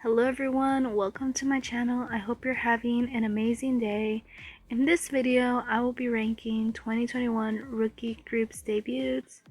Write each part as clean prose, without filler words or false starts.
Hello everyone, welcome to my channel. I hope you're having an amazing day. In this video, I will be ranking 2021 rookie groups debuts.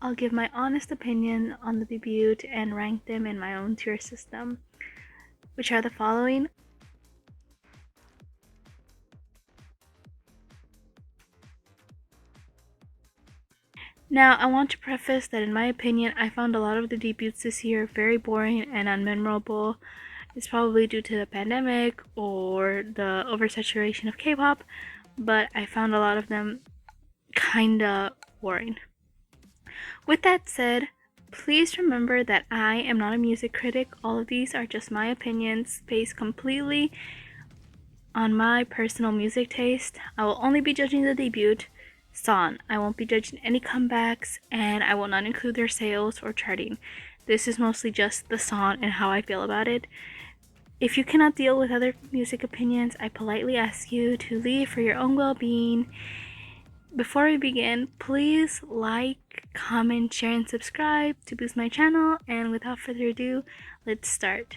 I'll give my honest opinion on the debut and rank them in my own tier system, which are the following. Now, I want to preface that in my opinion, I found a lot of the debuts this year very boring and unmemorable. It's probably due to the pandemic or the oversaturation of K-pop, but I found a lot of them kinda boring. With that said, please remember that I am not a music critic. All of these are just my opinions based completely on my personal music taste. I will only be judging the debut song. I won't be judging any comebacks, and I will not include their sales or charting. This is mostly just the song and how I feel about it. If you cannot deal with other music opinions, I politely ask you to leave for your own well-being. Before we begin, please like, comment, share, and subscribe to boost my channel, and without further ado, let's start.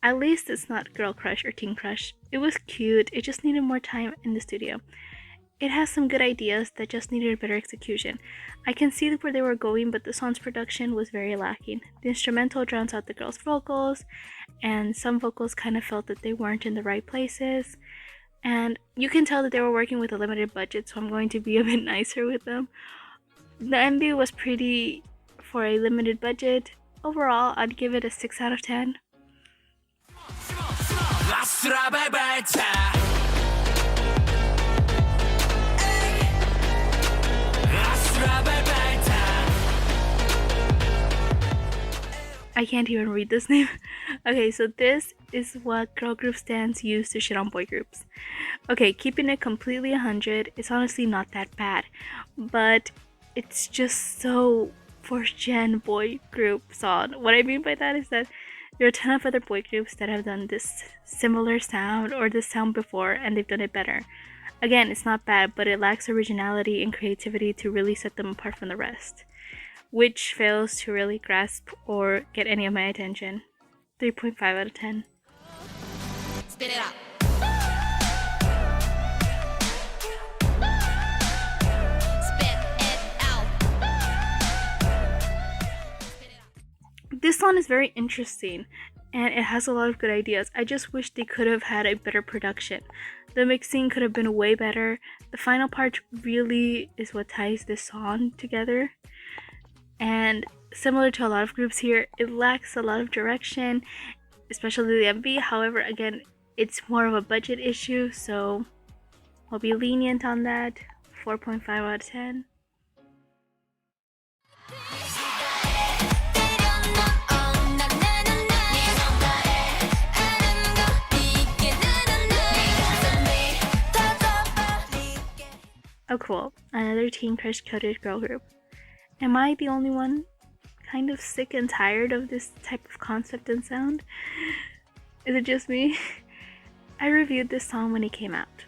At least it's not girl crush or teen crush. It was cute, it just needed more time in the studio. It has some good ideas that just needed a better execution. I can see where they were going, but the song's production was very lacking. The instrumental drowns out the girls' vocals, and some vocals kind of felt that they weren't in the right places. And you can tell that they were working with a limited budget, so I'm going to be a bit nicer with them. The MV was pretty for a limited budget. Overall, I'd give it a 6 out of 10. asurabalbalta. I can't even read this name. Okay, so this is what girl group stands use to shit on boy groups. Okay, keeping it completely 100, it's honestly not that bad, but it's just so 4th gen boy group song. What I mean by that is that there are a ton of other boy groups that have done this similar sound or this sound before, and they've done it better. Again, it's not bad, but it lacks originality and creativity to really set them apart from the rest, which fails to really grasp or get any of my attention. 3.5 out of 10. Spit it out. This song is very interesting and it has a lot of good ideas. I just wish they could have had a better production. The mixing could have been way better. The final part really is what ties this song together. And similar to a lot of groups here, it lacks a lot of direction, especially the MV. However, again, it's more of a budget issue, so I'll be lenient on that. 4.5 out of 10. Oh cool, another teen crush coded girl group. Am I the only one kind of sick and tired of this type of concept and sound? Is it just me? I reviewed this song when it came out.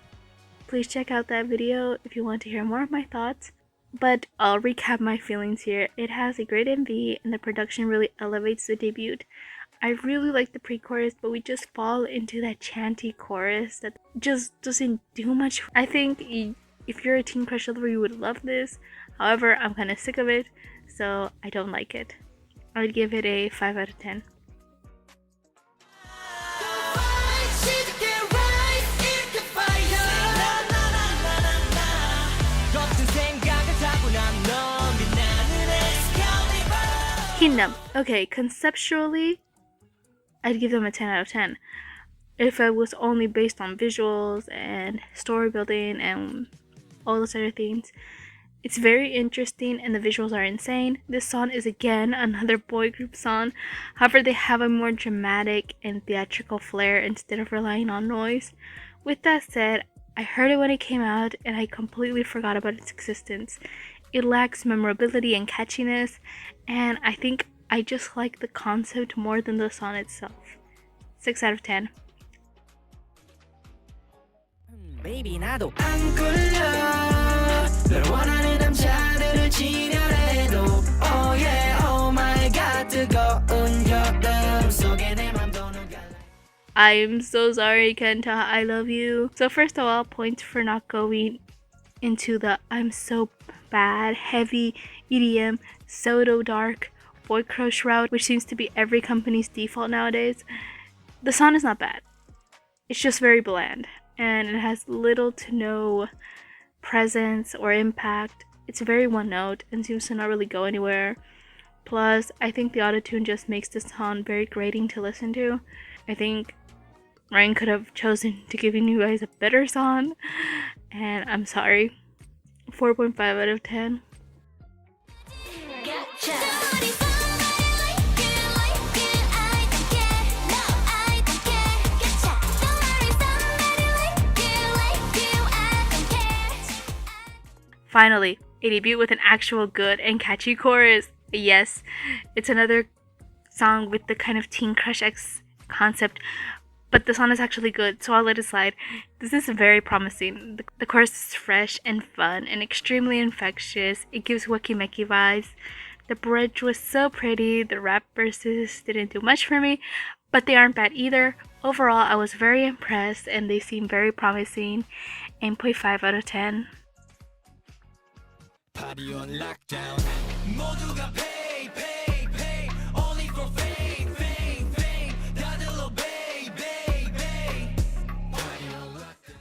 Please check out that video if you want to hear more of my thoughts, but I'll recap my feelings here. It has a great MV and the production really elevates the debut. I really like the pre-chorus, but we just fall into that chanty chorus that just doesn't do much. I think if you're a teen crush lover, you would love this. However, I'm kind of sick of it, so I don't like it. I would give it a 5 out of 10. Kingdom. Okay, conceptually, I'd give them a 10 out of 10. If it was only based on visuals and story building and all those other things. It's very interesting and the visuals are insane. This song is again another boy group song. However, they have a more dramatic and theatrical flair instead of relying on noise. With that said, I heard it when it came out and I completely forgot about its existence. It lacks memorability and catchiness, and I think I just like the concept more than the song itself. 6 out of 10. Baby 나도 안 끌려 널 원하는 남자들을 지려해도 Oh yeah oh my god 뜨거운 여름 속에 내 맘도 녹아. I'm so sorry, Kenta. I love you. So first of all, points for not going into the I'm so bad, heavy EDM, pseudo dark, boy crush route, which seems to be every company's default nowadays. The song is not bad. It's just very bland, and it has little to no presence or impact. It's very one note and seems to not really go anywhere. Plus, I think the autotune just makes this song very grating to listen to. I think Ryan could have chosen to give you guys a better song, and I'm sorry. 4.5 out of 10. Finally, a debut with an actual good and catchy chorus. Yes, it's another song with the kind of teen crush X concept, but the song is actually good, so I'll let it slide. This is very promising. The chorus is fresh and fun and extremely infectious. It gives Weki Meki vibes. The bridge was so pretty. The rap verses didn't do much for me, but they aren't bad either. Overall, I was very impressed and they seem very promising. 8.5 out of 10. Party on lockdown 모두가 pay pay pay only for fame fame fame 다들 obey bay bay Party on lockdown.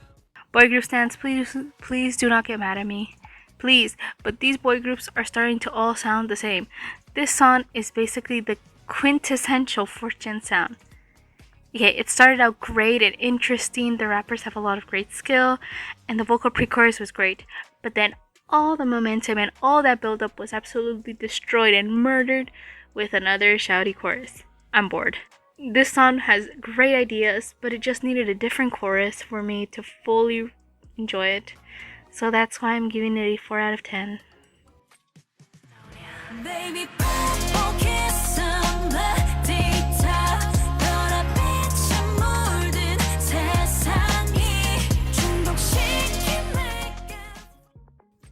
Boy group stands, please do not get mad at me. Please, but these boy groups are starting to all sound the same. This song is basically the quintessential Fortune sound. Okay, it started out great and interesting, the rappers have a lot of great skill, and the vocal pre-chorus was great, but then all the momentum and all that build-up was absolutely destroyed and murdered with another shouty chorus. I'm bored. This song has great ideas, but it just needed a different chorus for me to fully enjoy it. So that's why I'm giving it a 4 out of 10. Baby,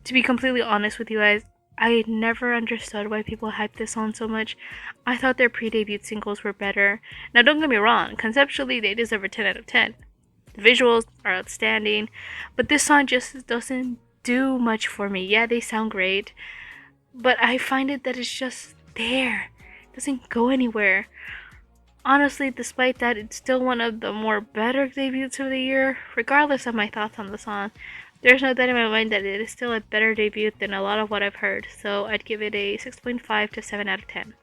to be completely honest with you guys, I never understood why people hype this song so much. I thought their pre-debut singles were better. Now don't get me wrong, conceptually they deserve a 10 out of 10. The visuals are outstanding, but this song just doesn't do much for me. Yeah, they sound great, but I find it that it's just there. It doesn't go anywhere. Honestly, despite that, it's still one of the more better debuts of the year, regardless of my thoughts on the song. There's no doubt in my mind that it is still a better debut than a lot of what I've heard, so I'd give it a 6.5 to 7 out of 10.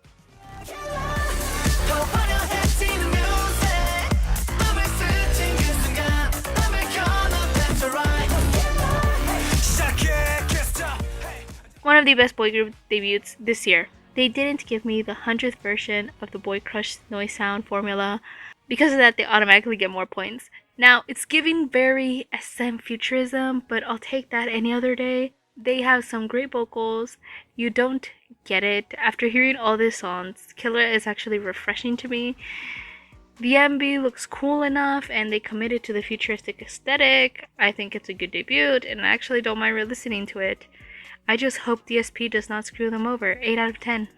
One of the best boy group debuts this year. They didn't give me the 100th version of the boy crush noise sound formula. Because of that, they automatically get more points. Now, it's giving very SM futurism, but I'll take that any other day. They have some great vocals. You don't get it. After hearing all these songs, Killa is actually refreshing to me. The MV looks cool enough, and they committed to the futuristic aesthetic. I think it's a good debut, and I actually don't mind re-listening to it. I just hope DSP does not screw them over. 8 out of 10.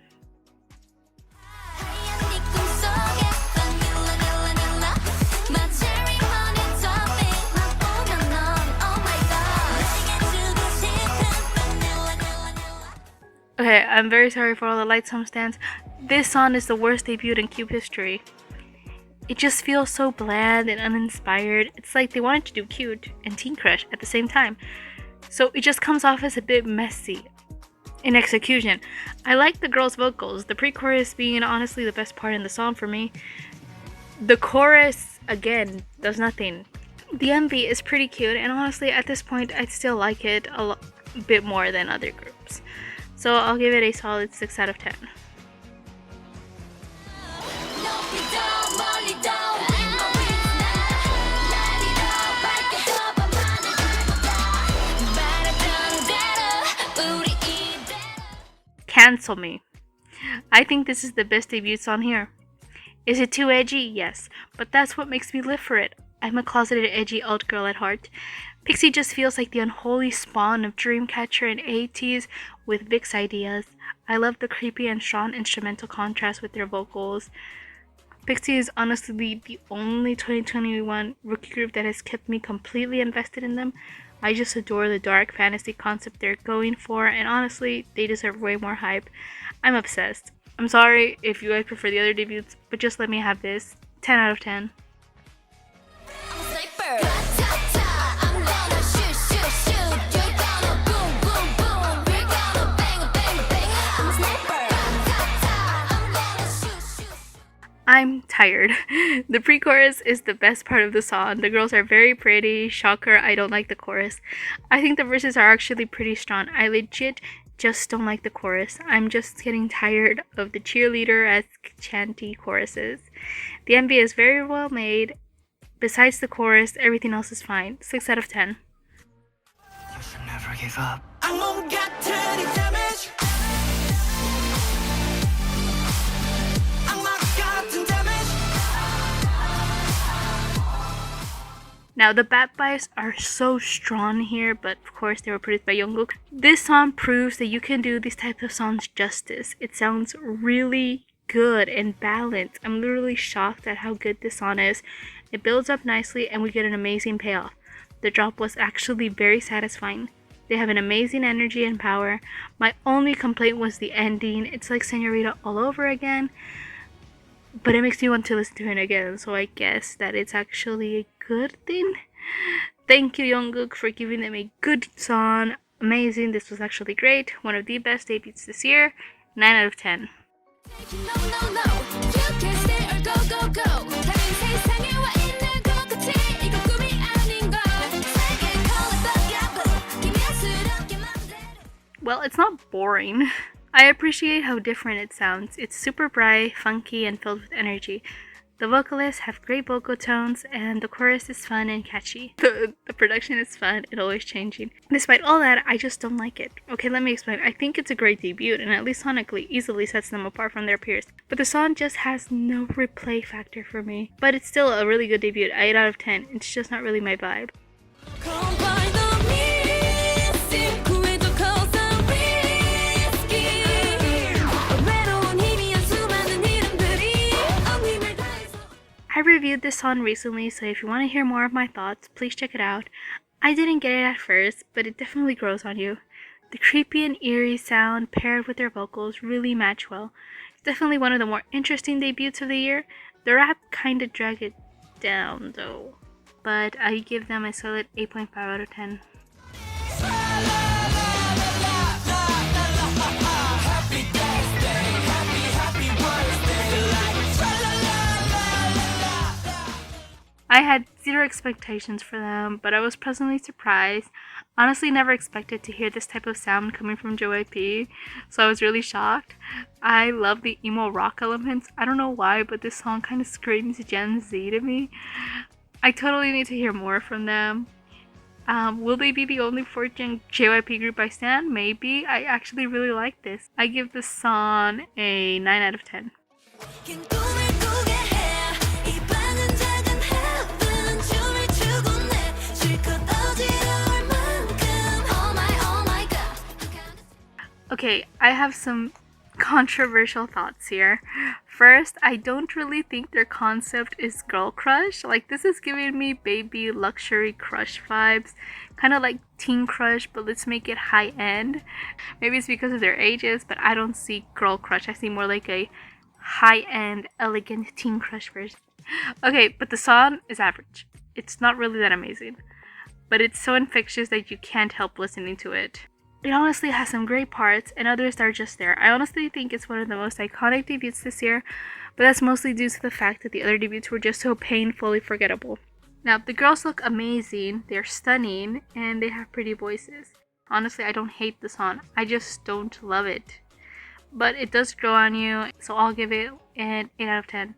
Okay, I'm very sorry for all the lightsum stands. This song is the worst debut in Cube history. It just feels so bland and uninspired. It's like they wanted to do cute and teen crush at the same time. So it just comes off as a bit messy in execution. I like the girls' vocals, the pre-chorus being honestly the best part in the song for me. The chorus, again, does nothing. The MV is pretty cute, and honestly at this point I still like it a bit more than other groups. So I'll give it a solid 6 out of 10. Cancel me. I think this is the best debut song here. Is it too edgy? Yes, but that's what makes me live for it. I'm a closeted edgy alt girl at heart. Pixy just feels like the unholy spawn of Dreamcatcher and ATEEZ with Vic's ideas. I love the creepy and strong instrumental contrast with their vocals. Pixy is honestly the only 2021 rookie group that has kept me completely invested in them. I just adore the dark fantasy concept they're going for, and honestly, they deserve way more hype. I'm obsessed. I'm sorry if you guys prefer the other debuts, but just let me have this. 10 out of 10. I'm tired. The pre-chorus is the best part of the song. The girls are very pretty. Shocker, I don't like the chorus. I think the verses are actually pretty strong. I legit just don't like the chorus. I'm just getting tired of the cheerleader-esque chanty choruses. The MV is very well made. Besides the chorus, everything else is fine. 6 out of 10. You should never give up. Now the bad vibes are so strong here, but of course they were produced by Jungkook. This song proves that you can do these types of songs justice. It sounds really good and balanced. I'm literally shocked at how good this song is. It builds up nicely and we get an amazing payoff. The drop was actually very satisfying. They have an amazing energy and power. My only complaint was the ending. It's like Senorita all over again. But it makes me want to listen to it again, so I guess that it's actually a good thing. Thank you, Jungkook, for giving them a good song. Amazing, this was actually great. One of the best debuts this year. 9 out of 10. Well, it's not boring. I appreciate how different it sounds. It's super bright, funky, and filled with energy. The vocalists have great vocal tones, and the chorus is fun and catchy. The production is fun and always changing. Despite all that, I just don't like it. Okay, let me explain. I think it's a great debut, and at least sonically easily sets them apart from their peers. But the song just has no replay factor for me. But it's still a really good debut, 8 out of 10. It's just not really my vibe. I reviewed this song recently, so if you want to hear more of my thoughts, please check it out. I didn't get it at first, but it definitely grows on you. The creepy and eerie sound paired with their vocals really match well. It's definitely one of the more interesting debuts of the year. The rap kinda dragged it down though, but I give them a solid 8.5 out of 10. I had zero expectations for them, but I was pleasantly surprised. Honestly, never expected to hear this type of sound coming from JYP, so I was really shocked. I love the emo rock elements. I don't know why, but this song kind of screams Gen Z to me. I totally need to hear more from them. Will they be the only 4th-gen JYP group I stan? Maybe. I actually really like this. I give this song a 9 out of 10. Okay, I have some controversial thoughts here. First, I don't really think their concept is girl crush. Like, this is giving me baby luxury crush vibes. Kind of like teen crush, but let's make it high end. Maybe it's because of their ages, but I don't see girl crush. I see more like a high end, elegant teen crush version. Okay, but the song is average. It's not really that amazing, but it's so infectious that you can't help listening to it. It honestly has some great parts and others that are just there. I honestly think it's one of the most iconic debuts this year, but that's mostly due to the fact that the other debuts were just so painfully forgettable. Now, the girls look amazing, they're stunning, and they have pretty voices. Honestly, I don't hate the song, I just don't love it. But it does grow on you, so I'll give it an 8 out of 10.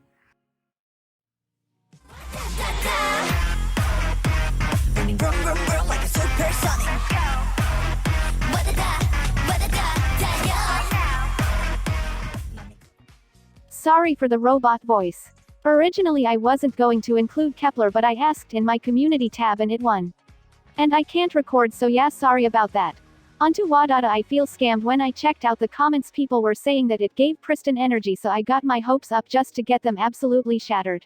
Sorry for the robot voice. Originally I wasn't going to include Kepler, but I asked in my community tab and it won. And I can't record, so yeah, sorry about that. Onto Wadata. I feel scammed. When I checked out the comments, people were saying that it gave Priston energy, so I got my hopes up just to get them absolutely shattered.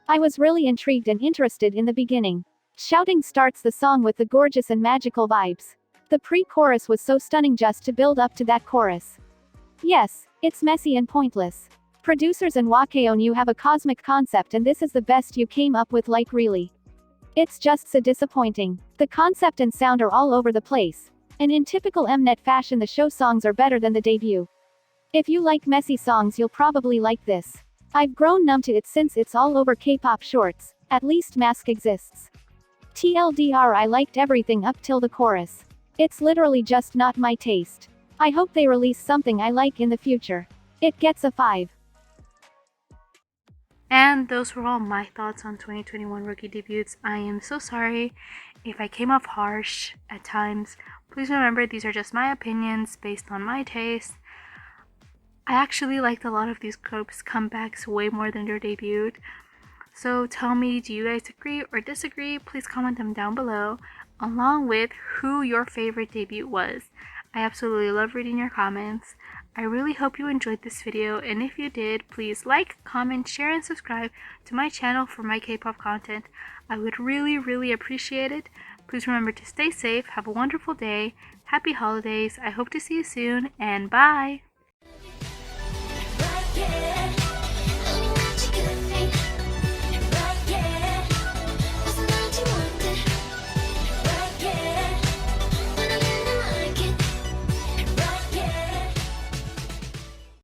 I was really intrigued and interested in the beginning. Shouting starts the song with the gorgeous and magical vibes. The pre-chorus was so stunning just to build up to that chorus. Yes, it's messy and pointless. Producers and Wakaon, you have a cosmic concept and this is the best you came up with, like really. It's just so disappointing. The concept and sound are all over the place. And in typical Mnet fashion, the show songs are better than the debut. If you like messy songs, you'll probably like this. I've grown numb to it since it's all over K-pop shorts. At least Mask exists. TLDR, I liked everything up till the chorus. It's literally just not my taste. I hope they release something I like in the future. It gets a 5. And those were all my thoughts on 2021 rookie debuts. I am so sorry if I came off harsh at times. Please remember, these are just my opinions based on my taste. I actually liked a lot of these groups' comebacks way more than their debut. So tell me, do you guys agree or disagree? Please comment them down below, along with who your favorite debut was. I absolutely love reading your comments. I really hope you enjoyed this video, and if you did, please like, comment, share, and subscribe to my channel for my K-pop content. I would really appreciate it. Please remember to stay safe, have a wonderful day, happy holidays, I hope to see you soon, and bye!